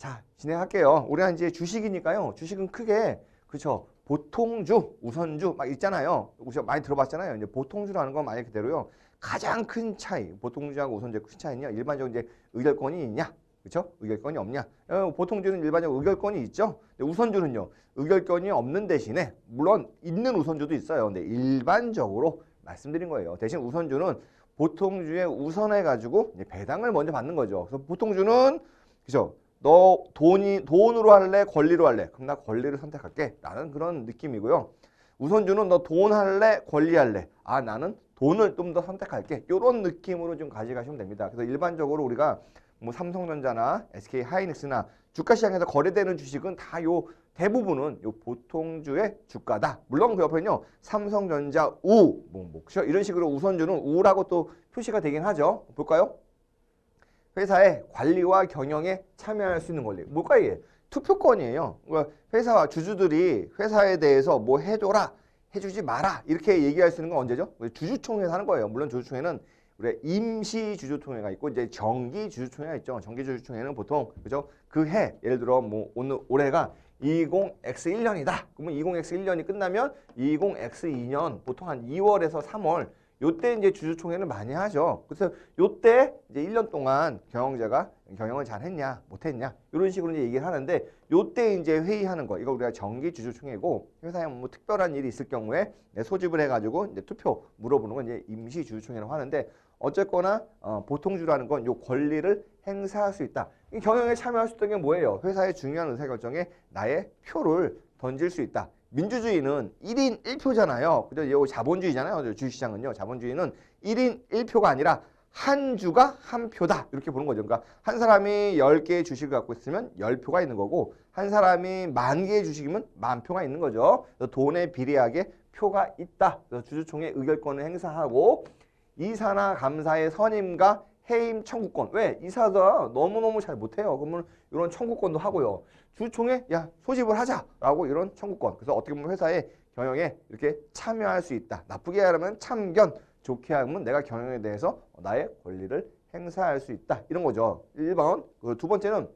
자, 진행할게요. 우리가 이제 주식이니까요. 주식은 크게, 그쵸. 보통주, 우선주 막 있잖아요. 우리가 많이 들어봤잖아요. 이제 보통주라는 건 말 그대로요. 가장 큰 차이, 보통주하고 우선주의 큰 차이는요. 일반적으로 이제 의결권이 있냐? 그쵸? 의결권이 없냐? 보통주는 일반적으로 의결권이 있죠. 근데 우선주는요. 의결권이 없는 대신에, 물론 있는 우선주도 있어요. 근데 일반적으로 말씀드린 거예요. 대신 우선주는 보통주에 우선해가지고 배당을 먼저 받는 거죠. 그래서 보통주는, 그죠? 너 돈으로 할래? 권리로 할래? 그럼 나 권리를 선택할게. 라는 그런 느낌이고요. 우선주는 너 돈 할래? 권리 할래? 아, 나는 돈을 좀 더 선택할게. 이런 느낌으로 좀 가져가시면 됩니다. 그래서 일반적으로 우리가 뭐 삼성전자나 SK 하이닉스나 주가 시장에서 거래되는 주식은 다 요 대부분은 요 보통주의 주가다. 물론 그 옆에는요. 삼성전자 우, 그렇죠? 이런 식으로 우선주는 우라고 또 표시가 되긴 하죠. 볼까요? 회사의 관리와 경영에 참여할 수 있는 권리. 뭘까 이게? 투표권이에요. 그러니까 회사와 주주들이 회사에 대해서 뭐 해줘라, 해주지 마라 이렇게 얘기할 수 있는 건 언제죠? 주주총회에서 하는 거예요. 물론 주주총회는 우리 임시 주주총회가 있고 이제 정기 주주총회가 있죠. 정기 주주총회는 보통 그죠? 그 해 예를 들어 뭐 올해가 20X1년이다. 그러면 20X1년이 끝나면 20X2년 보통 한 2월에서 3월 요때 이제 주주총회를 많이 하죠. 그래서 요때 이제 1년 동안 경영자가 경영을 잘 했냐, 못 했냐, 이런 식으로 이제 얘기를 하는데 요때 이제 회의하는 거. 이거 우리가 정기 주주총회고 회사에 뭐 특별한 일이 있을 경우에 소집을 해가지고 이제 투표 물어보는 건 이제 임시 주주총회라고 하는데 어쨌거나 보통주라는 건 요 권리를 행사할 수 있다. 경영에 참여할 수 있다는 게 뭐예요? 회사의 중요한 의사결정에 나의 표를 던질 수 있다. 민주주의는 1인 1표잖아요. 그죠? 이거 자본주의잖아요. 주식시장은요. 자본주의는 1인 1표가 아니라 한 주가 한 표다. 이렇게 보는 거죠. 그러니까 한 사람이 10개의 주식을 갖고 있으면 10표가 있는 거고 한 사람이 10,000개의 주식이면 10,000표가 있는 거죠. 그래서 돈에 비례하게 표가 있다. 그래서 주주총회 의결권을 행사하고 이사나 감사의 선임과 해임 청구권. 왜? 이사가 너무너무 잘 못해요. 그러면 이런 청구권도 하고요. 주총회 야 소집을 하자라고 이런 청구권. 그래서 어떻게 보면 회사의 경영에 이렇게 참여할 수 있다. 나쁘게 하면 참견, 좋게 하면 내가 경영에 대해서 나의 권리를 행사할 수 있다. 이런 거죠. 1번. 두 번째는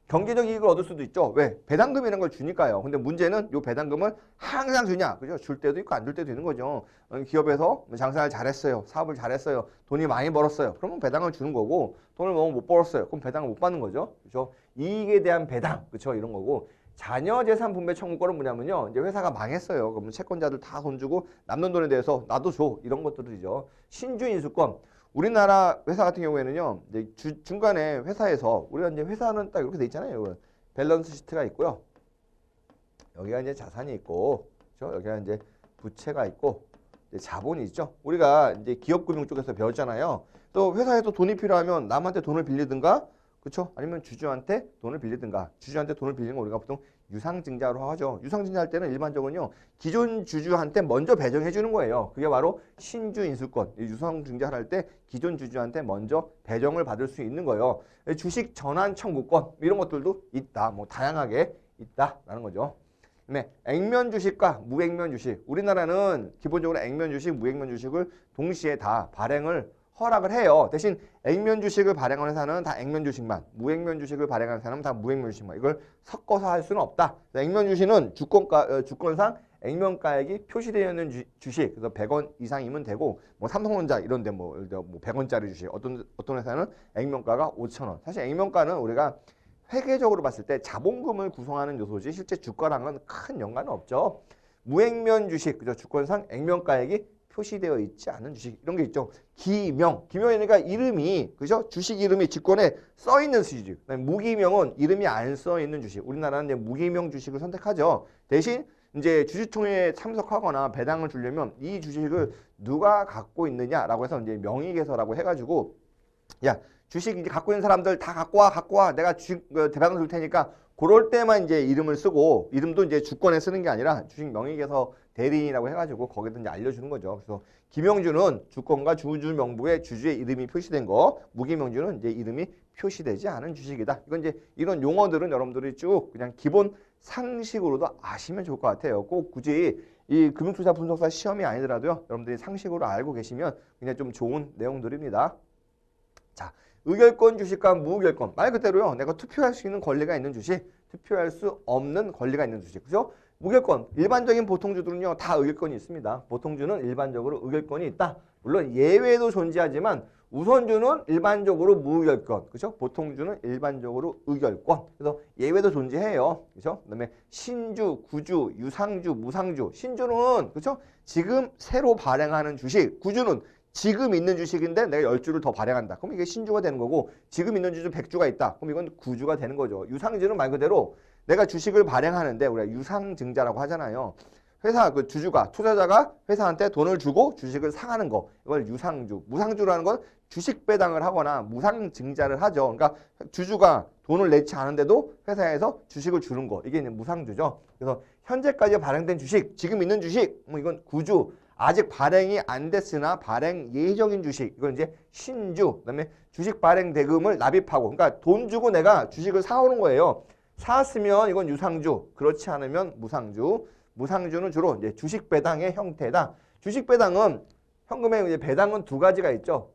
경제적 이익을 얻을 수도 있죠. 왜? 배당금이라는 걸 주니까요. 근데 문제는 이 배당금을 항상 주냐? 그죠? 줄 때도 있고 안 줄 때도 있는 거죠. 기업에서 장사를 잘했어요. 사업을 잘했어요. 돈이 많이 벌었어요. 그러면 배당을 주는 거고 돈을 너무 못 벌었어요. 그럼 배당을 못 받는 거죠. 그죠? 이익에 대한 배당. 그죠? 이런 거고. 자녀 재산 분배 청구권은 뭐냐면요. 이제 회사가 망했어요. 그러면 채권자들 다 돈 주고 남는 돈에 대해서 나도 줘. 이런 것들이죠. 신주 인수권. 우리나라 회사 같은 경우에는요, 이제 중간에 회사에서, 우리가 이제 회사는 딱 이렇게 돼 있잖아요. 밸런스 시트가 있고요. 여기가 이제 자산이 있고, 그렇죠? 여기가 이제 부채가 있고, 이제 자본이 있죠. 우리가 이제 기업금융 쪽에서 배웠잖아요. 또 회사에서 돈이 필요하면 남한테 돈을 빌리든가, 그렇죠? 아니면 주주한테 돈을 빌리든가. 주주한테 돈을 빌리는 거 우리가 보통 유상증자로 하죠. 유상증자 할 때는 일반적으로요. 기존 주주한테 먼저 배정해 주는 거예요. 그게 바로 신주인수권. 유상증자를 할 때 기존 주주한테 먼저 배정을 받을 수 있는 거예요. 주식 전환 청구권 이런 것들도 있다. 뭐 다양하게 있다라는 거죠. 네, 액면 주식과 무액면 주식. 우리나라는 기본적으로 액면 주식, 무액면 주식을 동시에 다 발행을 허락을 해요. 대신 액면 주식을 발행하는 회사는 다 액면 주식만, 무액면 주식을 발행하는 회사는 다 무액면 주식만. 이걸 섞어서 할 수는 없다. 액면 주식은 주권상 액면가액이 표시되어 있는 주식, 그래서 100원 이상이면 되고, 뭐 삼성전자 이런데 뭐 100원짜리 주식, 어떤 회사는 액면가가 5,000원. 사실 액면가는 우리가 회계적으로 봤을 때 자본금을 구성하는 요소지 실제 주가랑은 큰 연관은 없죠. 무액면 주식, 그죠? 주권상 액면가액이 표시되어 있지 않은 주식 이런 게 있죠. 기명이니까 이름이 그죠? 주식 이름이 직권에 써 있는 주식. 무기명은 이름이 안 써 있는 주식. 우리나라는 이제 무기명 주식을 선택하죠. 대신 이제 주주총회에 참석하거나 배당을 주려면 이 주식을 누가 갖고 있느냐라고 해서 이제 명의개설하고 해가지고 야 주식 이제 갖고 있는 사람들 다 갖고 와. 내가 주식 배당을 줄 테니까 그럴 때만 이제 이름을 쓰고 이름도 이제 주권에 쓰는 게 아니라 주식 명의개설 대리인이라고 해가지고 거기다 이제 알려주는 거죠. 그래서 기명주는 주권과 주주 명부에 주주의 이름이 표시된 거, 무기명주는 이제 이름이 표시되지 않은 주식이다. 이건 이제 이런 용어들은 여러분들이 쭉 그냥 기본 상식으로도 아시면 좋을 것 같아요. 꼭 굳이 이 금융투자 분석사 시험이 아니더라도요. 여러분들이 상식으로 알고 계시면 그냥 좀 좋은 내용들입니다. 자, 의결권 주식과 무의결권. 말 그대로요. 내가 투표할 수 있는 권리가 있는 주식, 투표할 수 없는 권리가 있는 주식. 그죠? 무결권. 일반적인 보통주들은요. 다 의결권이 있습니다. 보통주는 일반적으로 의결권이 있다. 물론 예외도 존재하지만 우선주는 일반적으로 무의결권. 그죠? 보통주는 일반적으로 의결권. 그래서 예외도 존재해요. 그죠? 그다음에 신주, 구주, 유상주, 무상주. 신주는 그죠? 지금 새로 발행하는 주식. 구주는 지금 있는 주식인데 내가 10주를 더 발행한다. 그럼 이게 신주가 되는 거고 지금 있는 주주 100주가 있다. 그럼 이건 구주가 되는 거죠. 유상주는 말 그대로 내가 주식을 발행하는데 우리가 유상증자라고 하잖아요. 회사 그 주주가 투자자가 회사한테 돈을 주고 주식을 사가는 거. 이걸 유상주. 무상주라는 건 주식 배당을 하거나 무상증자를 하죠. 그러니까 주주가 돈을 내지 않은데도 회사에서 주식을 주는 거. 이게 이제 무상주죠. 그래서 현재까지 발행된 주식, 지금 있는 주식, 뭐 이건 구주. 아직 발행이 안 됐으나 발행 예정인 주식. 이건 이제 신주. 그다음에 주식 발행 대금을 납입하고. 그러니까 돈 주고 내가 주식을 사오는 거예요. 사왔으면 이건 유상주. 그렇지 않으면 무상주. 무상주는 주로 이제 주식 배당의 형태다. 주식 배당은 현금의 이제 배당은 두 가지가 있죠.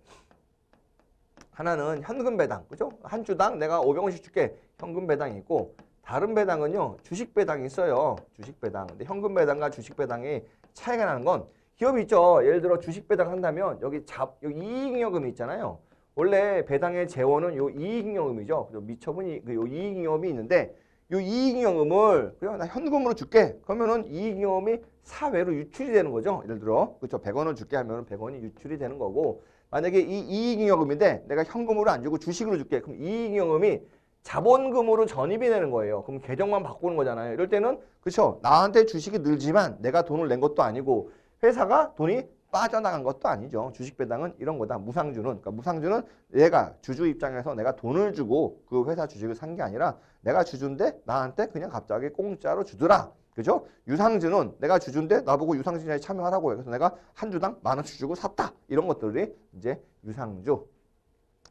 하나는 현금 배당. 그죠? 한 주당 내가 500원씩 줄게. 현금 배당이 있고 다른 배당은요. 주식 배당이 있어요. 주식 배당. 근데 현금 배당과 주식 배당의 차이가 나는 건 기업이 있죠. 예를 들어 주식 배당 한다면 여기 여기 이익잉여금이 있잖아요. 원래 배당의 재원은 요 이익잉여금이죠. 미처분이 요 이익잉여금이 있는데 요 이익잉여금을 그냥 나 현금으로 줄게. 그러면은 이익잉여금이 사회로 유출이 되는 거죠. 예를 들어 그렇죠. 100원을 줄게 하면은 100원이 유출이 되는 거고 만약에 이 이익잉여금인데 내가 현금으로 안 주고 주식으로 줄게. 그럼 이익잉여금이 자본금으로 전입이 되는 거예요. 그럼 계정만 바꾸는 거잖아요. 이럴 때는 그렇죠. 나한테 주식이 늘지만 내가 돈을 낸 것도 아니고 회사가 돈이 빠져나간 것도 아니죠. 주식 배당은 이런 거다. 무상주는. 그러니까 무상주는 내가 주주 입장에서 내가 돈을 주고 그 회사 주식을 산 게 아니라 내가 주주인데 나한테 그냥 갑자기 공짜로 주더라. 그죠? 유상주는 내가 주주인데 나보고 유상증자에 참여하라고 해서 내가 한 주당 10,000원씩 주고 샀다. 이런 것들이 이제 유상주.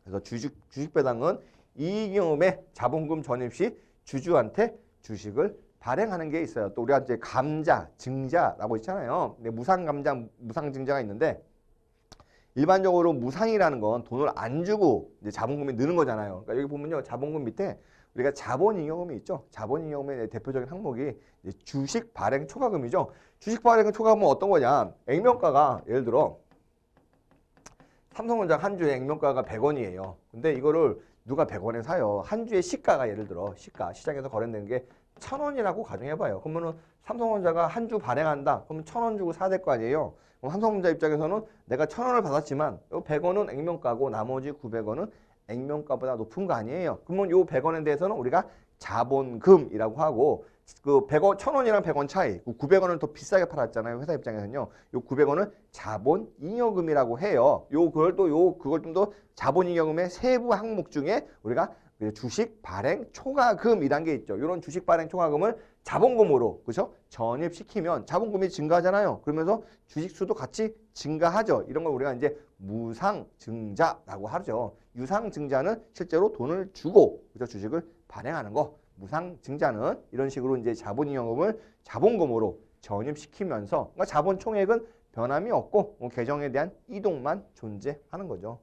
그래서 주식 배당은 이익잉여금의 자본금 전입 시 주주한테 주식을 발행하는 게 있어요. 또 우리가 이제 감자, 증자라고 있잖아요. 근데 무상감자, 무상증자가 있는데 일반적으로 무상이라는 건 돈을 안 주고 이제 자본금이 느는 거잖아요. 그러니까 여기 보면요. 자본금 밑에 우리가 자본잉여금이 있죠. 자본잉여금의 대표적인 항목이 이제 주식 발행 초과금이죠. 주식 발행 초과금은 어떤 거냐. 액면가가 예를 들어 삼성전자 한 주에 액면가가 100원이에요. 근데 이거를 누가 100원에 사요. 한 주에 시가가 예를 들어 시장에서 거래되는 게 1,000원이라고 가정해봐요. 그러면은 삼성전자가 한 주 발행한다. 그러면 1,000원 주고 사야 될 거 아니에요. 그럼 삼성전자 입장에서는 내가 1,000원을 받았지만 요 100원은 액면가고 나머지 900원은 액면가보다 높은 거 아니에요. 그러면 요 100원에 대해서는 우리가 자본금이라고 하고 그 100원, 1,000원이랑 100원 차이, 900원을 더 비싸게 팔았잖아요. 회사 입장에서는요. 요 900원을 자본잉여금이라고 해요. 그걸 좀 더 자본잉여금의 세부 항목 중에 우리가 주식 발행 초과금이란 게 있죠. 이런 주식 발행 초과금을 자본금으로 그죠? 전입시키면 자본금이 증가하잖아요. 그러면서 주식 수도 같이 증가하죠. 이런 걸 우리가 이제 무상증자라고 하죠. 유상증자는 실제로 돈을 주고 그죠? 주식을 발행하는 거. 무상증자는 이런 식으로 이제 자본잉여금을 자본금으로 전입시키면서 그러니까 자본 총액은 변함이 없고 계정에 대한 이동만 존재하는 거죠.